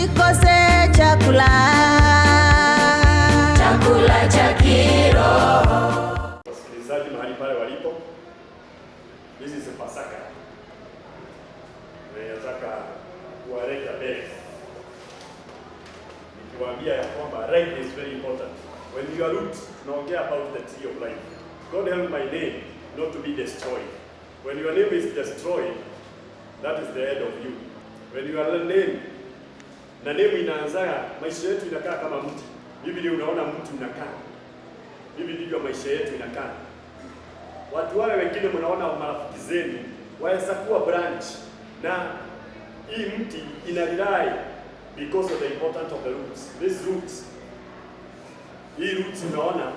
tusikose chakula cha kiroho. Wasikilizaji mahali pale walipo, this is a Pasaka. Nataka kuwaleta mbele nikiwaambia ya kwamba life is very important. When you are root, tunaongea about the tree of life. God help my name not to be destroyed. When your name is destroyed, that is the end of you. When you are name, na name inaanza, maisha yetu inakaa kama mti. Hivi ndio unaona mti unakaa. Hivi ndivyo maisha yetu inakaa. Watu wale wengine mnaona marafiki zenu waweza kuwa branch, na hii mti ina rely because of the importance of the roots. These roots, hii roots unaona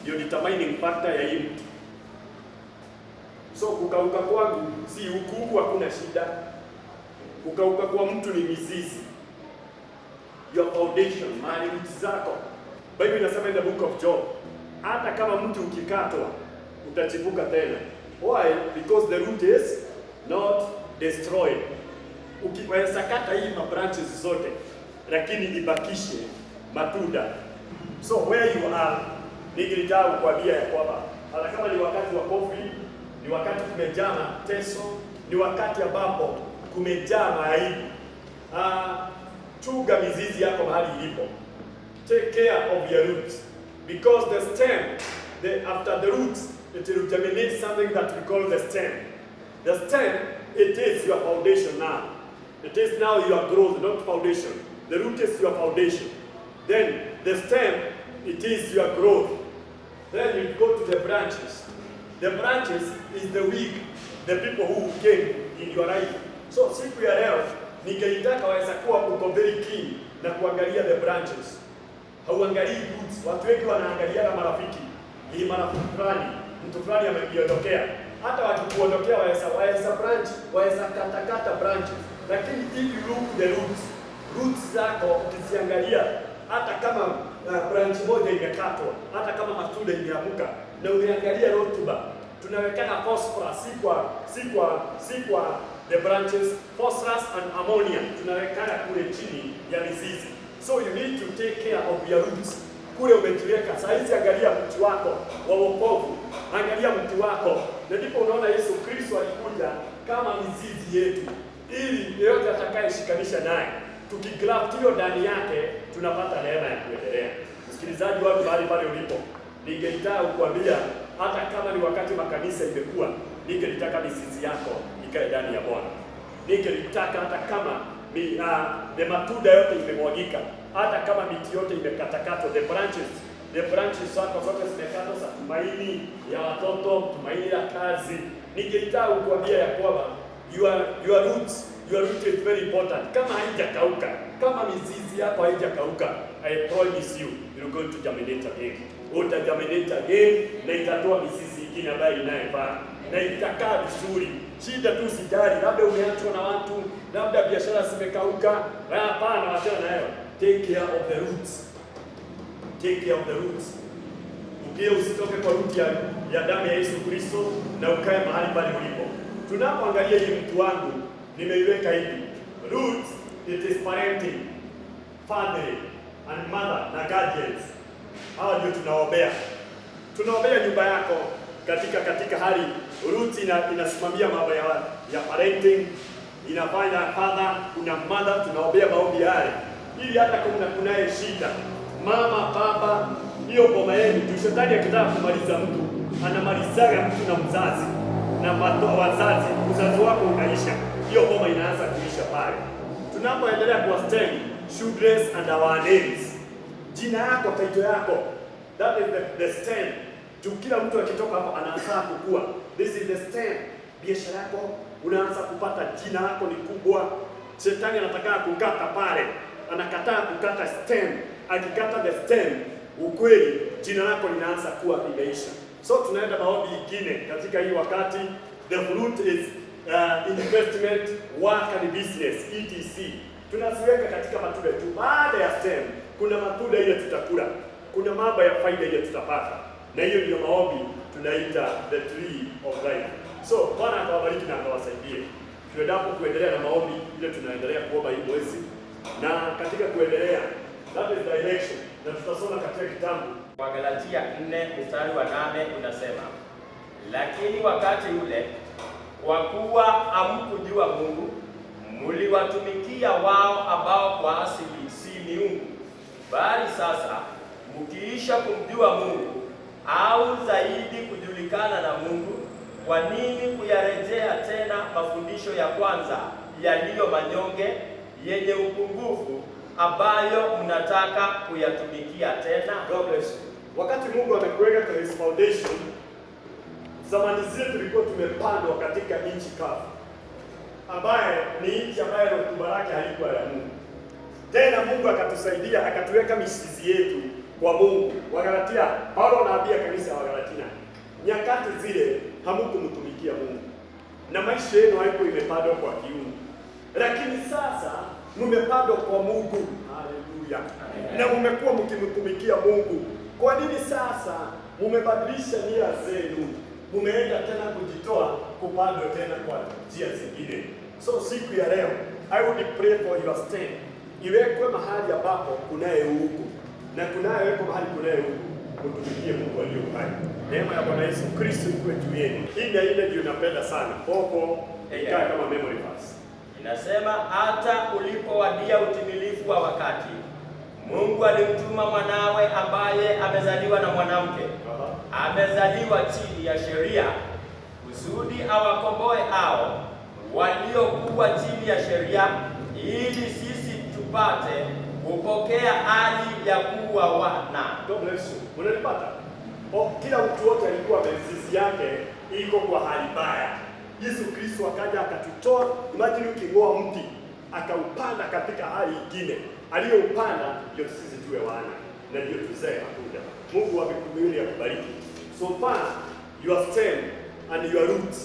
ndio determining factor ya hii mti. So kukauka kwangu si huku, hakuna shida. Kukauka kwa mtu ni mizizi, your foundation, mali roots zako. Bible inasema in the book of Job, hata kama mtu ukikatwa utachipuka tena. Why? Because the root is not destroyed. Ukiweza kata hii branches zote, lakini ibakishe matunda. So where you are, ningilitaka kukwambia ya kwamba hata kama ni wakati wa COVID, ni wakati kumejaa mateso, ni wakati ambapo kumejaa maaibu, chunga mizizi yako mahali ilipo. Take care of your roots, because the stem, after the roots, it will germinate something that we call the stem. The stem, it is your foundation now. It is now your growth, not foundation. The root is your foundation. Then the stem, it is your growth. Then you go to the branches. The branches is the weak, the people who came in your life. So siku ya leo ningeitaka waweza kuwa uko very keen na kuangalia the branches. Hauangalii roots. Watu wengi wanaangalia na marafiki. Hii marafiki fulani, mtu fulani amejiondokea. Hata wakikuondokea waweza branch, waweza katakata branches. Lakini if you look the roots zako ukiziangalia, hata kama branch moja imekatwa, hata kama matunda imeamuka, na umeangalia rotuba, tunawekana phosphorus si kwa the branches, phosphorus and ammonia tunawekana kule chini ya mizizi. So you need to take care of your roots. Kule umejiweka, saizi angalia mti wako wa wokovu, angalia mti wako, na ndipo unaona Yesu Kristo alikuja kama mizizi yetu, ili yeyote atakayeshikanisha naye, tukigraft hiyo ndani yake, tunapata neema ya kuendelea. Msikilizaji wangu mahali pale ulipo, ningetaka kukuambia hata kama ni wakati makanisa imekuwa, ningetaka mizizi yako ikae ndani ya Bwana. Ningetaka hata kama matunda yote imemwagika, hata kama miti yote imekatakatwa, the branches zako zote zimekatwa za tumaini ya watoto, tumaini ya kazi, ningetaka kukuambia ya kwamba your root is very important. Kama haijakauka, kama mizizi yako haijakauka, I promise you, you're going to germinate again. Utagerminate again, na itatoa mizizi ingine ambayo inayefaa, na itakaa vizuri. Shida tu sijali, labda umeachwa na watu, labda biashara zimekauka. Hapana, wachana nayo. Take care of the roots. Take care of the roots. Usitoke kwa root ya damu ya Yesu Kristo, na ukae mahali pale ulipo. Tunapoangalia hii mtu wangu, nimeiweka hivi. Roots, it is parenting, father and mother na guardians. Hawa ndio tunaombea. Tunaombea nyumba yako katika hali roots inasimamia mambo ya parenting, inafanya father, kuna mother, tunaombea maombi yale. Ili hata kama kunaye shida, mama, baba, hiyo boma yenu, shetani akitaka kumaliza mtu, anamalizaga mtu na mzazi na wazazi, uzazi wako unaisha, hiyo boma inaanza kuisha pale. Tunapoendelea kwa stem, children and our names. Jina yako, title yako, that is the stem. Kila mtu akitoka hapo anaanza kukua. This is the stem. Biashara yako unaanza kupata, jina lako ni kubwa. Shetani anataka kukata pale, anakataa kukata stem. Akikata the stem, ukweli jina lako linaanza kuwa limeisha. So tunaenda maombi ingine katika hii wakati. The fruit is investment, work and business, etc. Tunasiweka katika matunda tu. Baada ya stem, kuna matunda ile tutakula, kuna mambo ya faida ile tutapata, na hiyo ndio maombi tunaita the tree of life. So Bwana akawabariki na akawasaidie. Tuendapo kuendelea na maombi ile tunaendelea kuomba hii mwezi, Na katika kuendelea, that is direction, na tutasoma katika kitabu Wagalatia 4 mstari wa 8 unasema, lakini wakati ule kwa kuwa hamkujua Mungu, mliwatumikia wao ambao kwa asili si miungu. Bali sasa mkiisha kumjua Mungu au zaidi kujulikana na Mungu, kwa nini kuyarejea tena mafundisho ya kwanza yaliyo manyonge, yenye upungufu, ambayo mnataka kuyatumikia tena? God bless you. Wakati Mungu amekuweka kwa his foundation, zamani zile tulikuwa tumepandwa katika nchi kavu, ambaye ni nchi ambayo rutuba yake haikuwa ya Mungu. Tena Mungu akatusaidia, akatuweka mizizi yetu kwa Mungu. Wagalatia, Paulo anaambia kanisa ya Wagalatia, nyakati zile hamkumtumikia Mungu na maisha yenu haiko imepandwa kwa kiungu, lakini sasa mmepandwa kwa Mungu. Haleluya! Na mmekuwa mkimtumikia Mungu. Kwa nini sasa mmebadilisha nia zenu? Mumeenda tena kujitoa kupandwa tena kwa njia zingine. So siku ya leo, I would pray for your stand. Iwekwe mahali ambapo kunaye huku na kunayewekwa mahali kunaye huku, mtumikie Mungu aliye hai. Neema ya Bwana Yesu Kristo ikuwe juu yenu. Hii na ile ndio napenda sana. Popo ikae kama memory verse. Inasema, hata ulipowadia utimilifu wa wakati, Mungu alimtuma mwanawe ambaye amezaliwa na mwanamke, amezaliwa chini ya sheria, kusudi awakomboe hao waliokuwa chini ya sheria, ili sisi tupate kupokea hali ya kuwa wana. God bless you. Unanipata? Kila mtu wote alikuwa mizizi yake iko kwa hali mbaya. Yesu Kristo akaja akatutoa. Imagine uking'oa mti akaupanda katika hali nyingine, aliyoupanda ndio sisi tuwe wana na ndio tuzae matunda. Mungu wa mbinguni akubariki. So far your stem and your roots,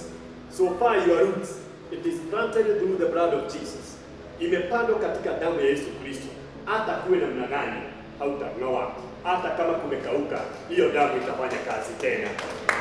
so far your roots, it is planted through the blood of Jesus. Imepandwa katika damu ya Yesu Kristo. Hata kuwe namna gani hautang'oa. Hata kama kumekauka, hiyo damu itafanya kazi tena.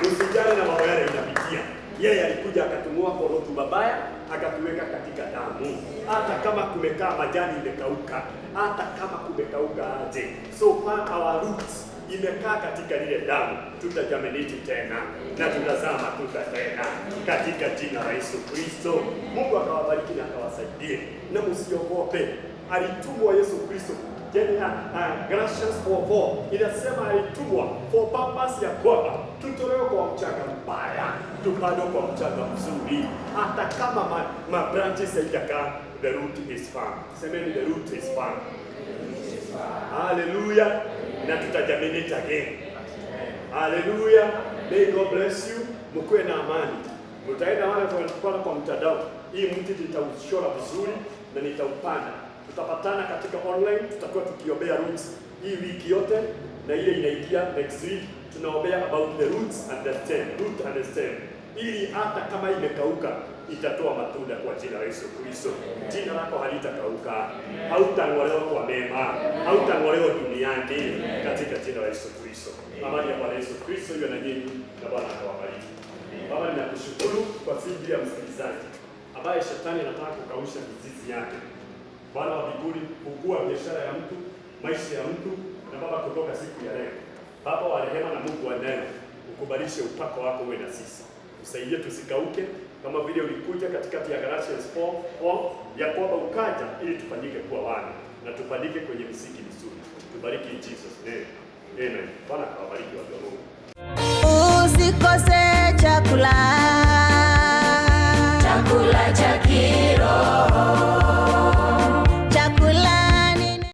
Usijali na mambo yale inapitia. Yeye alikuja akatumua kwa rutuba mbaya, akatuweka katika damu. Hata kama kumekaa majani imekauka, hata kama kumekauka aje, so far our roots imekaa katika lile damu, tutajaminiti tena na tutazaa matunda tena katika jina la Yesu Kristo. Mungu akawabariki na akawasaidie, na msiogope. Alitumwa Yesu Kristo. Galatians 4:4 inasema alitumwa for purpose ya kwamba tutolewe kwa mchanga mbaya tupandwe kwa mchanga mzuri. Hata kama ma branches haijakaa, the root is firm. Semeni, the root is firm. Hallelujah. Na tutajaminate again. Hallelujah. May God bless you. Mkuwe na amani. Mtaenda wale kwa mtandao, hii mti nitaushora vizuri na nitaupanda. Tutapatana katika online, tutakuwa tukiombea roots hii wiki yote, na ile inaingia next week tunaombea about the roots and the stem, root and the stem, ili hata kama imekauka itatoa matunda kwa jina la Yesu Kristo. Jina lako halitakauka, hautang'olewa kwa mema, hautang'olewa duniani katika jina la Yesu Kristo. Amani ya Bwana Yesu Kristo iwe na nyinyi na Bwana akawabariki. Baba, ninakushukuru kwa ajili ya msikilizaji ambaye shetani anataka kukausha mizizi yake. Bwana wa mbinguni, kugua biashara ya mtu, maisha ya mtu, na Baba, kutoka siku ya leo, Baba wa rehema na Mungu wa neno, ukubalishe upako wako uwe na sisi. Usaidie tusikauke kama vile ulikuja katikati ya Galatians 4:4 ya kwamba ukaja ili tufanyike kuwa wana na tufanyike kwenye misingi mizuri. Tubariki in Jesus name. Amen. Bwana akawabariki watu wa Mungu. Usikose